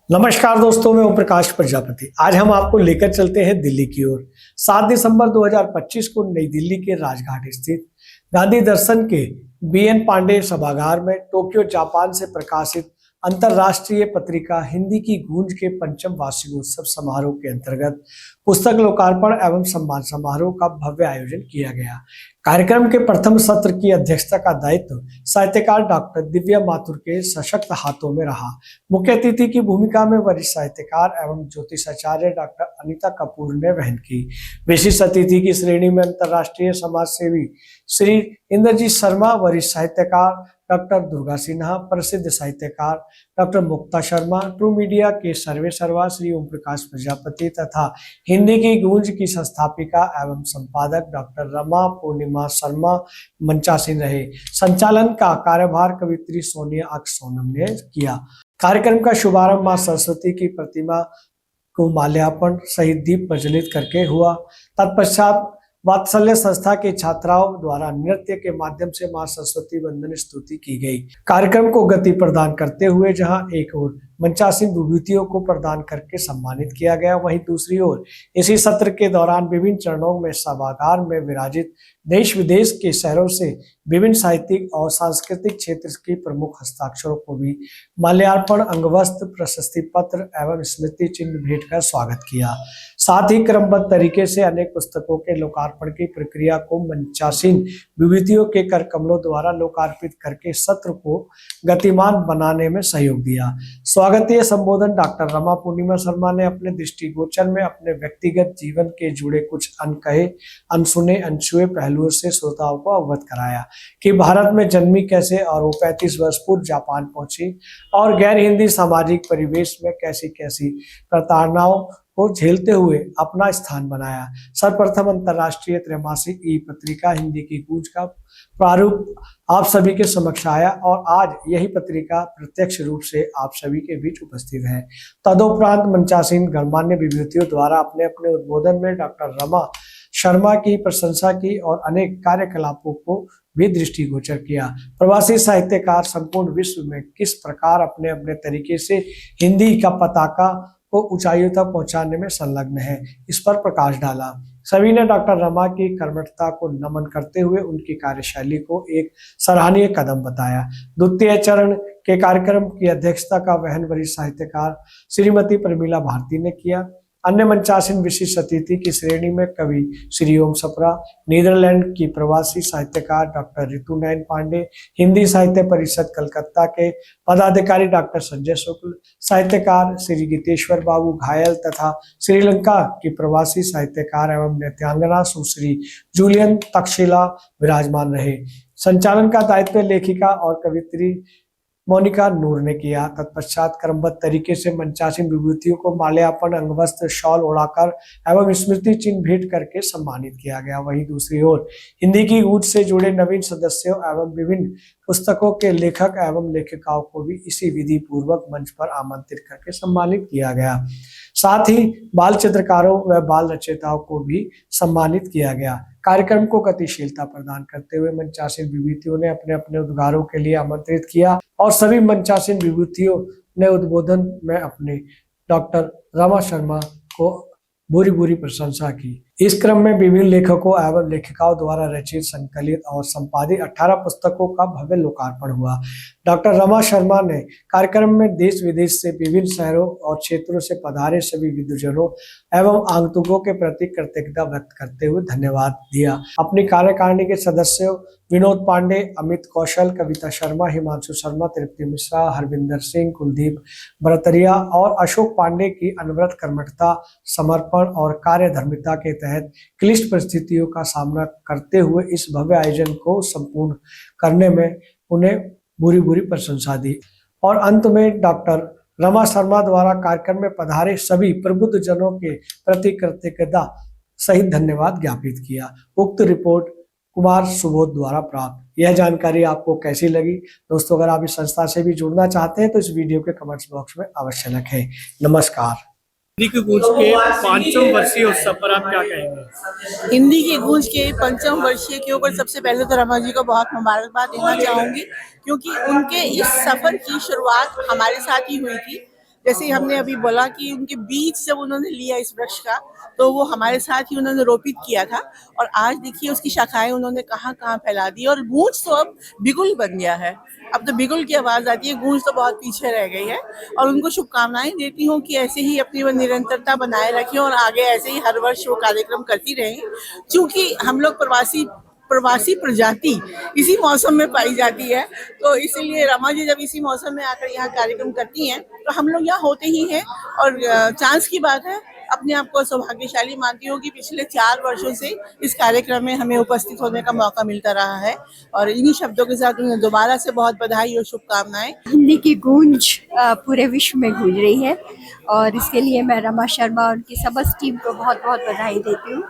नमस्कार दोस्तों, मैं ओम प्रकाश प्रजापति। आज हम आपको लेकर चलते हैं दिल्ली की ओर। 7 दिसंबर 2025 को नई दिल्ली के राजघाट स्थित गांधी दर्शन के बीएन पांडे सभागार में टोक्यो जापान से प्रकाशित अंतर्राष्ट्रीय पत्रिका हिंदी की गूंज के पंचम वार्षिकोत्सव समारोह के अंतर्गत पुस्तक लोकार्पण एवं सम्मान समारोह का भव्य आयोजन किया गया। कार्यक्रम के प्रथम सत्र की अध्यक्षता का दायित्व साहित्यकार डॉक्टर दिव्या माथुर के सशक्त हाथों में रहा। मुख्य अतिथि की भूमिका में वरिष्ठ साहित्यकार एवं ज्योतिषाचार्य डॉक्टर अनीता कपूर ने वहन की। विशिष्ट अतिथि की श्रेणी में अंतर्राष्ट्रीय समाज सेवी श्री इंद्रजीत शर्मा, वरिष्ठ साहित्यकार डॉक्टर दुर्गा सिन्हा, प्रसिद्ध साहित्यकार डॉक्टर मुक्ता शर्मा, ट्रू मीडिया के सर्वे सर्वा श्री ओम प्रकाश प्रजापति तथा हिंदी की गूंज की संस्थापिका एवं संपादक डॉक्टर रमा पूर्णिमा शर्मा मंचासीन रहे। संचालन का कार्यभार कवित्री सोनिया अक्ष सोनम ने किया। कार्यक्रम का शुभारंभ मां सरस्वती की प्रतिमा को माल्यार्पण सहित दीप प्रज्वलित करके हुआ। तत्पश्चात वात्सल्य संस्था के छात्राओं द्वारा नृत्य के माध्यम से मां सरस्वती वंदन स्तुति की गई। कार्यक्रम को गति प्रदान करते हुए जहां एक ओर मंचासीन विभूतियों को प्रदान करके सम्मानित किया गया, वहीं दूसरी ओर इसी सत्र के दौरान विभिन्न चरणों में सभागार में विराजित देश विदेश के शहरों से विभिन्न साहित्यिक और सांस्कृतिक क्षेत्र के प्रमुख हस्ताक्षरों को भी माल्यार्पण, अंगवस्त्र, प्रशस्ति पत्र एवं स्मृति चिन्ह भेंट कर स्वागत किया। साथ ही क्रमबद्ध तरीके से अनेक पुस्तकों के लोकार्पण की प्रक्रिया को मंचासीन विभूतियों के कर कमलों द्वारा लोकार्पित करके सत्र को गतिमान बनाने में सहयोग दिया। स्वागतीय संबोधन डॉक्टर रमा पूर्णिमा शर्मा ने अपने दृष्टिगोचर में अपने व्यक्तिगत जीवन के जुड़े कुछ अनकहे, अनसुने, अनछुए पहलुओं से श्रोताओं को अवगत कराया कि भारत में जन्मी कैसे और वो 35 वर्ष पूर्व जापान पहुंची और गैर हिंदी सामाजिक परिवेश में कैसी कैसी प्रताड़नाओं को झेलते हुए अपना स्थान बनाया। सर्वप्रथम अंतर्राष्ट्रीय त्रैमासिक ई पत्रिका हिंदी की गूंज का प्रारूप आप सभी के समक्ष आया और आज यही पत्रिका प्रत्यक्ष रूप से आप सभी के बीच उपस्थित है। तदोपरांत मंचासीन गणमान्य विभूतियों द्वारा अपने अपने उद्बोधन में डॉक्टर रमा शर्मा की प्रशंसा की और अनेक कार्यकलापों को भी दृष्टिगोचर किया। प्रवासी साहित्यकार संपूर्ण विश्व में किस प्रकार अपने अपने तरीके से हिंदी का पताका को ऊंचाइयों तक पहुंचाने में संलग्न है, इस पर प्रकाश डाला। सभी ने डॉक्टर रमा की कर्मठता को नमन करते हुए उनकी कार्यशैली को एक सराहनीय कदम बताया। द्वितीय चरण के कार्यक्रम की अध्यक्षता का वहन वरिष्ठ साहित्यकार श्रीमती प्रमीला भारती ने किया। अन्य मंचासीन विशिष्ट अतिथि की श्रेणी में कवि श्री ओम सप्रा, नीदरलैंड की प्रवासी साहित्यकार डॉक्टर ऋतुनयन पांडे, हिंदी साहित्य परिषद कलकत्ता के पदाधिकारी डॉक्टर संजय शुक्ल, साहित्यकार श्री गीतेश्वर बाबू घायल तथा श्रीलंका की प्रवासी साहित्यकार एवं नृत्यांगना सुश्री जूलियन तक्षशिला विराजमान रहे। संचालन का दायित्व लेखिका और कवित्री मोनिका नूर ने किया। तत्पश्चात क्रमबद्ध तरीके से मंचासीन विभूतियों को माल्यार्पण, अंगवस्त्र, शॉल ओढ़ाकर एवं स्मृति चिन्ह भेंट करके सम्मानित किया गया। वहीं दूसरी ओर हिंदी की गूंज से जुड़े नवीन सदस्यों एवं विभिन्न पुस्तकों के लेखक एवं लेखिकाओं को भी इसी विधि पूर्वक मंच पर आमंत्रित करके सम्मानित किया गया। साथ ही बाल चित्रकारों व बाल रचयिताओं को भी सम्मानित किया गया। कार्यक्रम को गतिशीलता प्रदान करते हुए मंचासीन विभूतियों ने अपने अपने उद्गारों के लिए आमंत्रित किया और सभी मंचासीन विभूतियों ने उद्बोधन में अपने डॉक्टर रमा शर्मा को बुरी प्रशंसा की। इस क्रम में विभिन्न लेखकों एवं लेखिकाओं द्वारा रचित, संकलित और संपादित 18 पुस्तकों का भव्य लोकार्पण हुआ। डॉक्टर रमा शर्मा ने कार्यक्रम में देश विदेश से विभिन्न शहरों और क्षेत्रों से पधारे सभी विद्वजनों एवं आगंतुकों के प्रति कृतज्ञता व्यक्त करते हुए धन्यवाद दिया। अपनी कार्यकारिणी के सदस्यों विनोद पांडे, अमित कौशल, कविता शर्मा, हिमांशु शर्मा, तृप्ति मिश्रा, हरविंदर सिंह, कुलदीप बरतरिया और अशोक पांडे की अनवरत कर्मठता, समर्पण और कार्यधर्मिता के तहत क्लिष्ट परिस्थितियों का सामना करते हुए इस भव्य आयोजन को संपूर्ण करने में उन्हें बुरी प्रशंसा दी। और अंत में डॉक्टर रमा शर्मा द्वारा कार्यक्रम में पधारे सभी प्रबुद्ध जनों के प्रति कृतज्ञता सहित धन्यवाद ज्ञापित किया। उक्त रिपोर्ट कुमार सुबोध द्वारा प्राप्त। यह जानकारी आपको कैसी लगी दोस्तों? अगर आप इस संस्था से भी जुड़ना चाहते हैं तो इस वीडियो के कमेंट्स बॉक्स में अवश्य लिखें। नमस्कार। हिंदी की गूंज के पांचम वर्षीय उत्सव पर आप क्या कहेंगे? हिंदी की गूंज के पंचम वर्षीय के ऊपर सबसे पहले तो रमा जी को बहुत मुबारकबाद देना चाहूंगी, क्योंकि उनके इस सफर की शुरुआत हमारे साथ ही हुई थी। जैसे ही हमने अभी बोला कि उनके बीज जब उन्होंने लिया इस वृक्ष का, तो वो हमारे साथ ही उन्होंने रोपित किया था, और आज देखिए उसकी शाखाएं उन्होंने कहाँ कहाँ फैला दी, और गूंज तो अब बिगुल बन गया है। अब तो बिगुल की आवाज आती है, गूंज तो बहुत पीछे रह गई है। और उनको शुभकामनाएं देती हूँ कि ऐसे ही अपनी वो निरंतरता बनाए रखें और आगे ऐसे ही हर वर्ष वो कार्यक्रम करती रहें, क्योंकि हम लोग प्रवासी प्रजाति इसी मौसम में पाई जाती है। तो इसीलिए रमा जी जब इसी मौसम में आकर यहाँ कार्यक्रम करती हैं, तो हम लोग यहाँ होते ही हैं। और चांस की बात है, अपने आप को सौभाग्यशाली मानती हूँ कि पिछले 4 वर्षों से इस कार्यक्रम में हमें उपस्थित होने का मौका मिलता रहा है। और इन्हीं शब्दों के साथ उन्हें दोबारा से बहुत बधाई और शुभकामनाएं। हिंदी की गूंज पूरे विश्व में गूंज रही है, और इसके लिए मैं रमा शर्मा और उनकी समस्त टीम को बहुत बहुत बधाई देती हूँ।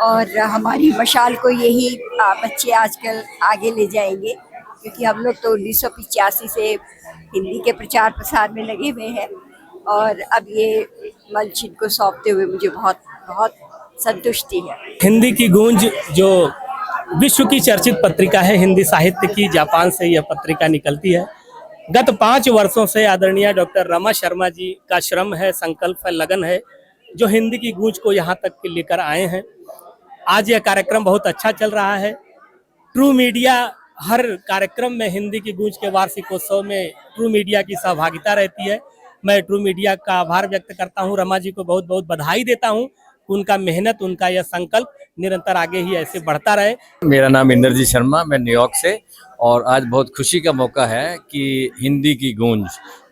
और हमारी मशाल को यही बच्चे आजकल आगे ले जाएंगे, क्योंकि हम लोग तो 1985 से हिंदी के प्रचार प्रसार में लगे हुए हैं, और अब ये मंच इनको सौंपते हुए मुझे बहुत बहुत संतुष्टि है। हिंदी की गूंज जो विश्व की चर्चित पत्रिका है हिंदी साहित्य की, जापान से यह पत्रिका निकलती है। गत 5 वर्षों से आदरणीय डॉक्टर रमा शर्मा जी का श्रम है, संकल्प है, लगन है, जो हिंदी की गूंज को यहाँ तक लेकर आए हैं। आज यह कार्यक्रम बहुत अच्छा चल रहा है। ट्रू मीडिया हर कार्यक्रम में हिंदी की गूंज के वार्षिकोत्सव में ट्रू मीडिया की सहभागिता रहती है। मैं ट्रू मीडिया का आभार व्यक्त करता हूं, रमा जी को बहुत बहुत बधाई देता हूं। उनका मेहनत, उनका यह संकल्प निरंतर आगे ही ऐसे बढ़ता रहे। मेरा नाम इंद्रजीत शर्मा, मैं न्यूयॉर्क से, और आज बहुत खुशी का मौका है कि हिंदी की गूंज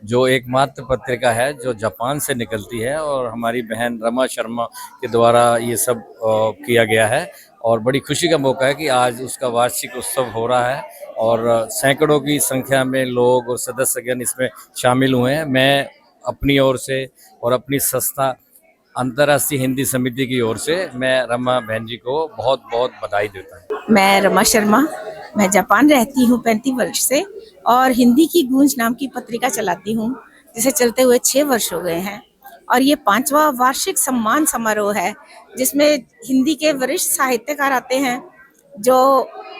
जो एकमात्र पत्रिका है जो जापान से निकलती है, और हमारी बहन रमा शर्मा के द्वारा ये सब किया गया है, और बड़ी खुशी का मौका है कि आज उसका वार्षिक उत्सव हो रहा है, और सैकड़ों की संख्या में लोग और सदस्यगण इसमें शामिल हुए हैं। मैं अपनी ओर से और अपनी संस्था अंतर्राष्ट्रीय हिंदी समिति की ओर से मैं रमा बहन जी को बहुत बहुत बधाई देता हूँ। मैं रमा शर्मा, मैं जापान रहती हूँ 35 वर्ष से, और हिंदी की गूंज नाम की पत्रिका चलाती हूँ, जिसे चलते हुए 6 वर्ष हो गए हैं। और ये 5वां वार्षिक सम्मान समारोह है, जिसमें हिंदी के वरिष्ठ साहित्यकार आते हैं जो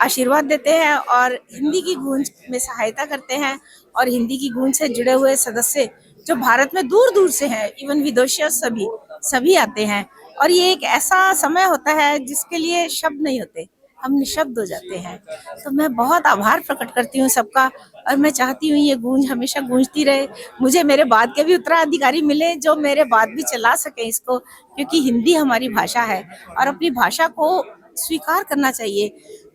आशीर्वाद देते हैं और हिंदी की गूंज में सहायता करते हैं। और हिंदी की गूंज से जुड़े हुए सदस्य जो भारत में दूर दूर से हैं, इवन विदेशी सभी आते हैं। और ये एक ऐसा समय होता है जिसके लिए शब्द नहीं होते, हम निशब्द हो जाते हैं। तो मैं बहुत आभार प्रकट करती हूँ सबका, और मैं चाहती हूँ ये गूंज हमेशा गूंजती रहे। मुझे मेरे बाद के भी उत्तराधिकारी मिले जो मेरे बाद भी चला सके इसको, क्योंकि हिंदी हमारी भाषा है और अपनी भाषा को स्वीकार करना चाहिए,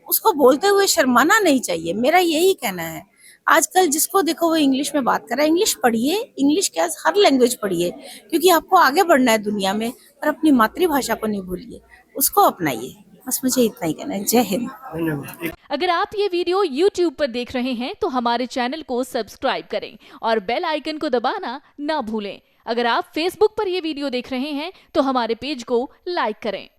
उसको बोलते हुए शर्माना नहीं चाहिए। मेरा यही कहना है। आजकल जिसको देखो वो इंग्लिश में बात कर रहा है। इंग्लिश पढ़िए, इंग्लिश क्या हर लैंग्वेज पढ़िए, क्योंकि आपको आगे बढ़ना है दुनिया में, और अपनी मातृभाषा को नहीं भूलिए, उसको अपनाइए। बस मुझे इतना ही कहना है। जय हिंद। धन्यवाद। अगर आप ये वीडियो YouTube पर देख रहे हैं तो हमारे चैनल को सब्सक्राइब करें और बेल आइकन को दबाना ना भूलें। अगर आप Facebook पर ये वीडियो देख रहे हैं तो हमारे पेज को लाइक करें।